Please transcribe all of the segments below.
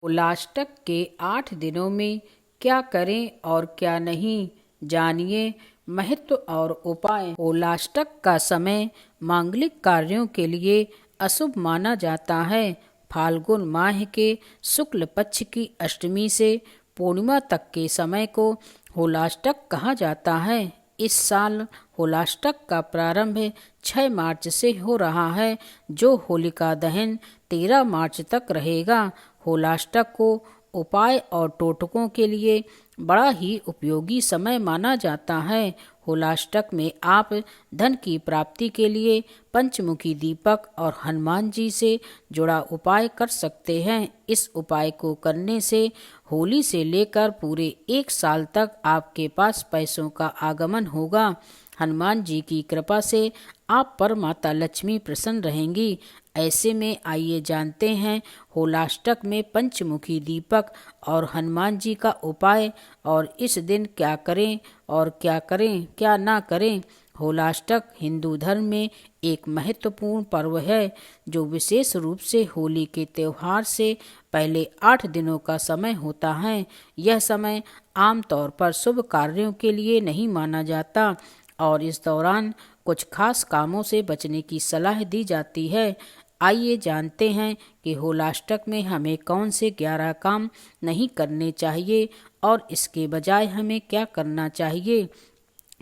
होलाष्टक के 8 दिनों में क्या करें और क्या नहीं, जानिए महत्व और उपाय। होलाष्टक का समय मांगलिक कार्यों के लिए अशुभ माना जाता है। फाल्गुन माह के शुक्ल पक्ष की अष्टमी से पूर्णिमा तक के समय को होलाष्टक कहा जाता है। इस साल होलाष्टक का प्रारंभ 6 मार्च से हो रहा है, जो होलिका दहन 13 मार्च तक रहेगा। होलाष्टक को उपाय और टोटकों के लिए बड़ा ही उपयोगी समय माना जाता है। होलाष्टक में आप धन की प्राप्ति के लिए पंचमुखी दीपक और हनुमान जी से जुड़ा उपाय कर सकते हैं। इस उपाय को करने से होली से लेकर पूरे 1 साल तक आपके पास पैसों का आगमन होगा। हनुमान जी की कृपा से आप पर माता लक्ष्मी प्रसन्न रहेंगी। ऐसे में आइए जानते हैं होलाष्टक में पंचमुखी दीपक और हनुमान जी का उपाय, और इस दिन क्या करें और क्या ना करें। होलाष्टक हिंदू धर्म में एक महत्वपूर्ण पर्व है, जो विशेष रूप से होली के त्योहार से पहले 8 दिनों का समय होता है। यह समय आमतौर पर शुभ कार्यों के लिए नहीं माना जाता और इस दौरान कुछ खास कामों से बचने की सलाह दी जाती है। आइए जानते हैं कि होलाष्टक में हमें कौन से 11 काम नहीं करने चाहिए और इसके बजाय हमें क्या करना चाहिए।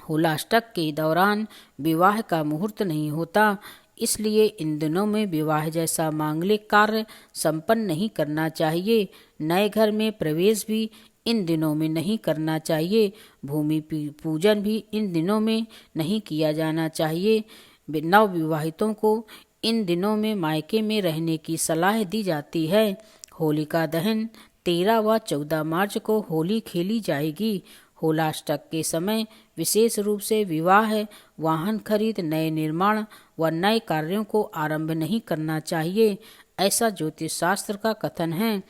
होलाष्टक के दौरान विवाह का मुहूर्त नहीं होता, इसलिए इन दिनों में विवाह जैसा मांगलिक कार्य संपन्न नहीं करना चाहिए। नए घर में प्रवेश भी इन दिनों में नहीं करना चाहिए। भूमि पूजन भी इन दिनों में नहीं किया जाना चाहिए। नवविवाहितों को इन दिनों में मायके में रहने की सलाह दी जाती है। होलिका दहन 13 व 14 मार्च को होली खेली जाएगी। होलाष्टक के समय विशेष रूप से विवाह, वाहन खरीद, नए निर्माण व नए कार्यों को आरंभ नहीं करना चाहिए, ऐसा ज्योतिष शास्त्र का कथन है।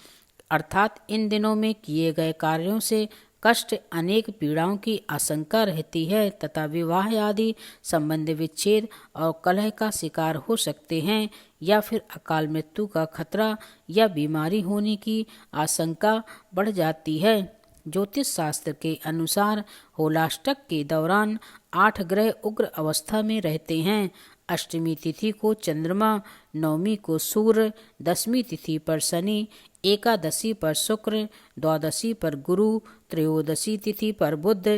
अर्थात इन दिनों में किए गए कार्यों से कष्ट, अनेक पीड़ाओं की आशंका रहती है तथा विवाह आदि संबंध विच्छेद और कलह का शिकार हो सकते हैं, या फिर अकाल मृत्यु का खतरा या बीमारी होने की आशंका बढ़ जाती है। ज्योतिष शास्त्र के अनुसार होलाष्टक के दौरान 8 ग्रह उग्र अवस्था में रहते हैं। अष्टमी तिथि को चंद्रमा, नवमी को सूर्य, 10वीं तिथि पर शनि, एकादशी पर शुक्र, द्वादशी पर गुरु, त्रयोदशी तिथि पर बुध,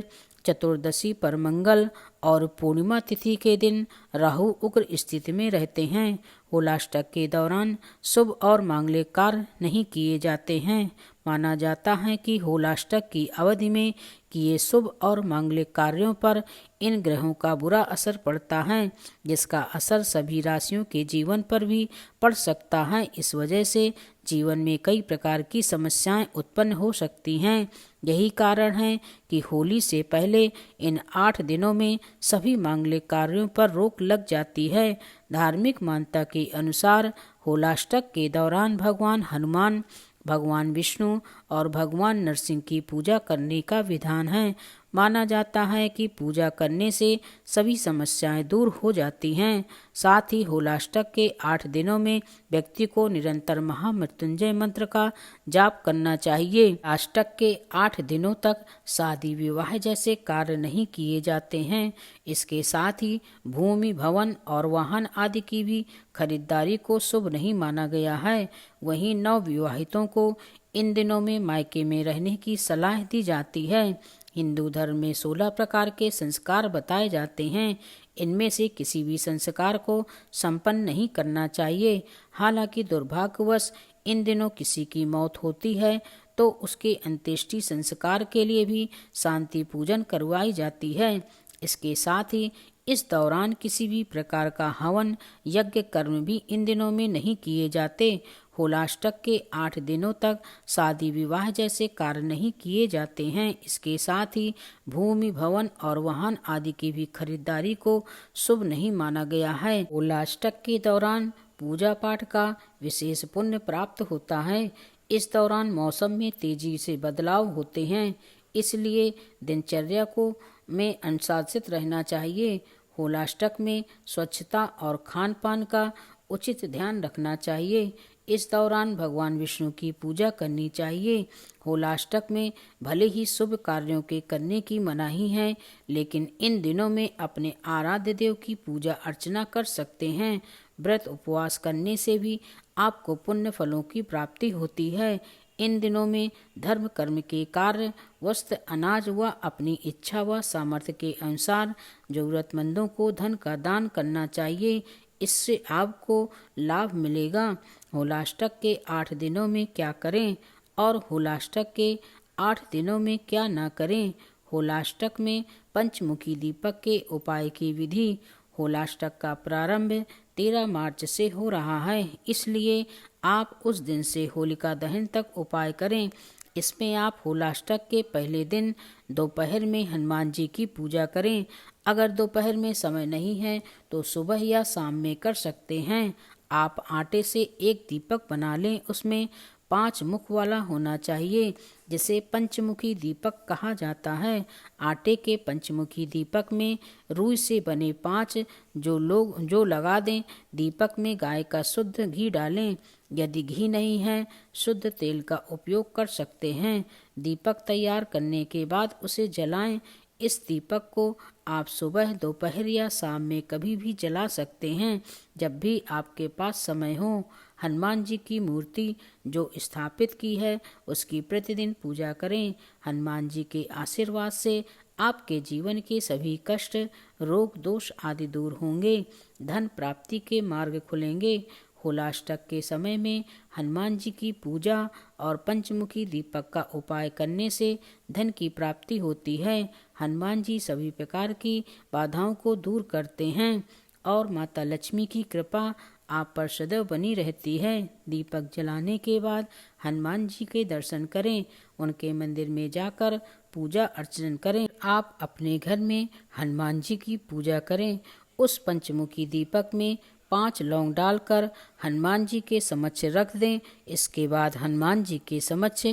चतुर्दशी पर मंगल और पूर्णिमा तिथि के दिन राहु उग्र स्थिति में रहते हैं। होलाष्टक के दौरान शुभ और मांगलिक कार्य नहीं किए जाते हैं। माना जाता है कि होलाष्टक की अवधि में किए शुभ और मांगलिक कार्यों पर इन ग्रहों का बुरा असर पड़ता है, जिसका असर सभी राशियों के जीवन पर भी पड़ सकता है। इस वजह से जीवन में कई प्रकार की समस्याएं उत्पन्न हो सकती हैं। यही कारण है कि होली से पहले इन 8 दिनों में सभी मांगलिक कार्यों पर रोक लग जाती है। धार्मिक मान्यता के अनुसार होलाष्टक के दौरान भगवान हनुमान, भगवान विष्णु और भगवान नरसिंह की पूजा करने का विधान है। माना जाता है कि पूजा करने से सभी समस्याएं दूर हो जाती हैं। साथ ही होलाष्टक के 8 दिनों में व्यक्ति को निरंतर महामृत्युंजय मंत्र का जाप करना चाहिए। अष्टक के 8 दिनों तक शादी विवाह जैसे कार्य नहीं किए जाते हैं। इसके साथ ही भूमि, भवन और वाहन आदि की भी खरीदारी को शुभ नहीं माना गया है। वहीं नवविवाहितों को इन दिनों में मायके में रहने की सलाह दी जाती है। हिंदू धर्म में 16 प्रकार के संस्कार बताए जाते हैं। इनमें से किसी भी संस्कार को संपन्न नहीं करना चाहिए। हालांकि दुर्भाग्यवश इन दिनों किसी की मौत होती है तो उसके अंत्येष्टि संस्कार के लिए भी शांति पूजन करवाई जाती है। इसके साथ ही इस दौरान किसी भी प्रकार का हवन, यज्ञ, कर्म भी इन दिनों में नहीं किए जाते। होलाष्टक के 8 दिनों तक शादी विवाह जैसे कार्य नहीं किए जाते हैं। इसके साथ ही भूमि, भवन और वाहन आदि की भी खरीदारी को शुभ नहीं माना गया है। होलाष्टक के दौरान पूजा पाठ का विशेष पुण्य प्राप्त होता है। इस दौरान मौसम में तेजी से बदलाव होते हैं, इसलिए दिनचर्या को में अनुशासित रहना चाहिए। होलाष्टक में स्वच्छता और खान पान का उचित ध्यान रखना चाहिए। इस दौरान भगवान विष्णु की पूजा करनी चाहिए। होलाष्टक में भले ही शुभ कार्यों के करने की मनाही है, लेकिन इन दिनों में अपने आराध्य देव की पूजा अर्चना कर सकते हैं। व्रत उपवास करने से भी आपको पुण्य फलों की प्राप्ति होती है। इन दिनों में धर्म कर्म के कार्य, वस्त्र, अनाज व अपनी इच्छा व सामर्थ्य के अनुसार जरूरतमंदों को धन का दान करना चाहिए। इससे आपको लाभ मिलेगा। होलाष्टक के 8 दिनों में क्या करें और होलाष्टक के 8 दिनों में क्या न करें। होलाष्टक में पंचमुखी दीपक के उपाय की विधि। होलाष्टक का प्रारंभ 13 मार्च से हो रहा है, इसलिए आप उस दिन से होलिका दहन तक उपाय करें। इसमें आप होलाष्टक के पहले दिन दोपहर में हनुमान जी की पूजा करें। अगर दोपहर में समय नहीं है तो सुबह या शाम में कर सकते हैं। आप आटे से एक दीपक बना लें, उसमें 5 मुख वाला होना चाहिए, जिसे पंचमुखी दीपक कहा जाता है। आटे के पंचमुखी दीपक में रुई से बने 5 जो लगा दें। दीपक में गाय का शुद्ध घी डालें। यदि घी नहीं है, शुद्ध तेल का उपयोग कर सकते हैं। दीपक तैयार करने के बाद उसे जलाएं। इस दीपक को आप सुबह, दोपहर या शाम में कभी भी जला सकते हैं, जब भी आपके पास समय हो। हनुमान जी की मूर्ति जो स्थापित की है, उसकी प्रतिदिन पूजा करें। हनुमान जी के आशीर्वाद से आपके जीवन के सभी कष्ट, रोग, दोष आदि दूर होंगे। धन प्राप्ति के मार्ग खुलेंगे। होलाष्टक के समय में हनुमान जी की पूजा और पंचमुखी दीपक का उपाय करने से धन की प्राप्ति होती है। हनुमान जी सभी प्रकार की बाधाओं को दूर करते हैं और माता लक्ष्मी की कृपा आप पर सदैव बनी रहती है। दीपक जलाने के बाद हनुमान जी के दर्शन करें। उनके मंदिर में जाकर पूजा अर्चन करें। आप अपने घर में हनुमान जी की पूजा करें। उस पंचमुखी दीपक में 5 लौंग डालकर हनुमान जी के समक्ष रख दें। इसके बाद हनुमान जी के समक्ष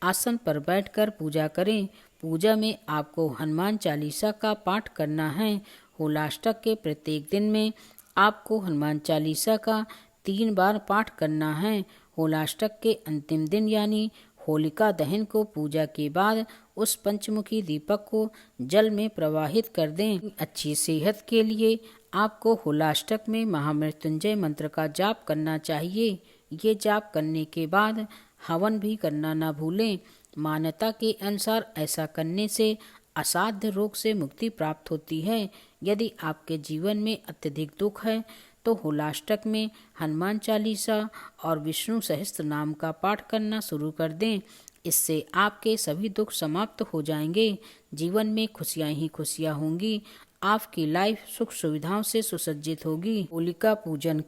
आसन पर बैठकर पूजा करें। पूजा में आपको हनुमान चालीसा का पाठ करना है। होलाष्टक के प्रत्येक दिन में आपको हनुमान चालीसा का 3 बार पाठ करना है। होलाष्टक के अंतिम दिन यानी होलिका दहन को पूजा के बाद उस पंचमुखी दीपक को जल में प्रवाहित कर दें। अच्छी सेहत के लिए आपको होलाष्टक में महामृत्युंजय मंत्र का जाप करना चाहिए। ये जाप करने के बाद हवन भी करना न भूलें। मान्यता के अनुसार ऐसा करने से असाध्य रोग से मुक्ति प्राप्त होती है। यदि आपके जीवन में अत्यधिक दुख है तो होलाष्टक में हनुमान चालीसा और विष्णु सहस्त्र नाम का पाठ करना शुरू कर दें। इससे आपके सभी दुख समाप्त हो जाएंगे। जीवन में खुशियां ही खुशियां होंगी। आपकी लाइफ सुख सुविधाओं से सुसज्जित होगी। होलिका पूजन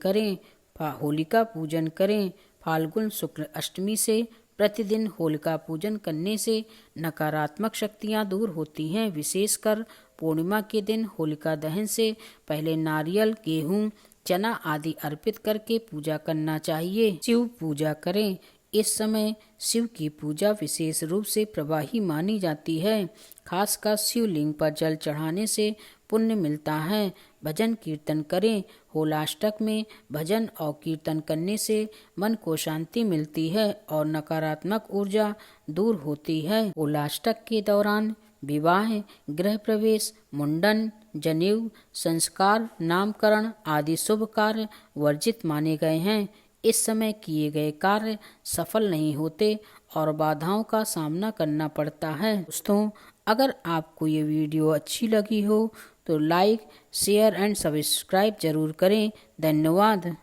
करें। फाल्गुन शुक्ल अष्टमी से प्रतिदिन होलिका पूजन करने से नकारात्मक शक्तियां दूर होती हैं। विशेषकर पूर्णिमा के दिन होलिका दहन से पहले नारियल, गेहूं, चना आदि अर्पित करके पूजा करना चाहिए। शिव पूजा करें। इस समय शिव की पूजा विशेष रूप से प्रवाही मानी जाती है। खासकर शिवलिंग पर जल चढ़ाने से पुण्य मिलता है। भजन कीर्तन करें। होलाष्टक में भजन और कीर्तन करने से मन को शांति मिलती है और नकारात्मक ऊर्जा दूर होती है। होलाष्टक के दौरान विवाह, गृह प्रवेश, मुंडन, जनेऊ, संस्कार, नामकरण आदि शुभ कार्य वर्जित माने गए हैं। इस समय किए गए कार्य सफल नहीं होते और बाधाओं का सामना करना पड़ता है। दोस्तों, अगर आपको ये वीडियो अच्छी लगी हो तो लाइक, शेयर एंड सब्सक्राइब जरूर करें। धन्यवाद।